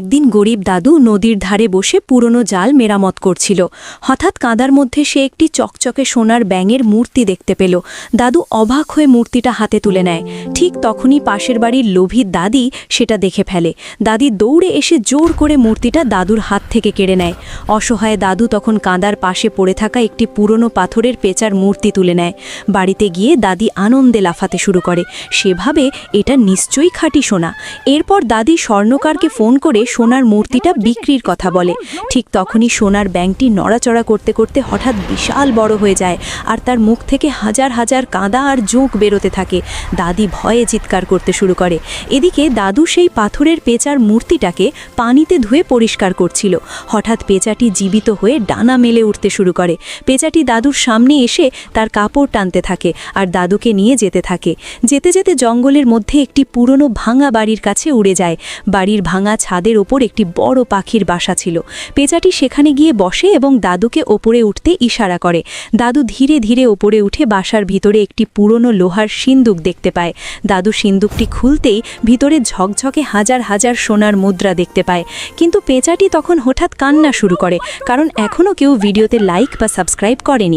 একদিন গরিব দাদু নদীর ধারে বসে পুরনো জাল মেরামত করছিল। হঠাৎ কাঁদার মধ্যে সে একটি চকচকে সোনার ব্যাঙের মূর্তি দেখতে পেল। দাদু অবাক হয়ে মূর্তিটা হাতে তুলে নেয়। ঠিক তখনই পাশের বাড়ির লোভী দাদি সেটা দেখে ফেলে। দাদি দৌড়ে এসে জোর করে মূর্তিটা দাদুর হাত থেকে কেড়ে নেয়। অসহায় দাদু তখন কাঁদার পাশে পড়ে থাকা একটি পুরনো পাথরের পেঁচার মূর্তি তুলে নেয়। বাড়িতে গিয়ে দাদি আনন্দে লাফাতে শুরু করে। সেভাবে এটা নিশ্চয়ই খাঁটি সোনা। এরপর দাদি স্বর্ণকারকে ফোন করে সোনার মূর্তিটা বিক্রির কথা বলে। ঠিক তখনই সোনার ব্যাঙটি নড়াচড়া করতে করতে হঠাৎ বিশাল বড় হয়ে যায়, আর তার মুখ থেকে হাজার হাজার কাঁদা আর জোঁক বেরোতে থাকে। দাদি ভয়ে চিৎকার করতে শুরু করে। এদিকে দাদু সেই পাথরের পেঁচার মূর্তিটাকে পানিতে ধুয়ে পরিষ্কার করছিল। হঠাৎ পেঁচাটি জীবিত হয়ে ডানা মেলে উঠতে শুরু করে। পেঁচাটি দাদুর সামনে এসে তার কাপড় টানতে থাকে আর দাদুকে নিয়ে যেতে থাকে। যেতে যেতে জঙ্গলের মধ্যে একটি পুরনো ভাঙা বাড়ির কাছে উড়ে যায়। বাড়ির ভাঙা ছাদের ওপর একটি বড় পাখির বাসা ছিল। পেঁচাটি সেখানে গিয়ে বসে এবং দাদুকে ওপরে উঠতে ইশারা করে। দাদু ধীরে ধীরে ওপরে উঠে বাসার ভিতরে একটি পুরনো লোহার সিন্দুক দেখতে পায়। দাদু সিন্দুকটি খুলতেই ভিতরে ঝকঝকে হাজার হাজার সোনার মুদ্রা দেখতে পায়। কিন্তু পেঁচাটি তখন হঠাৎ কান্না শুরু করে, কারণ এখনও কেউ ভিডিওতে লাইক বা সাবস্ক্রাইব করেনি।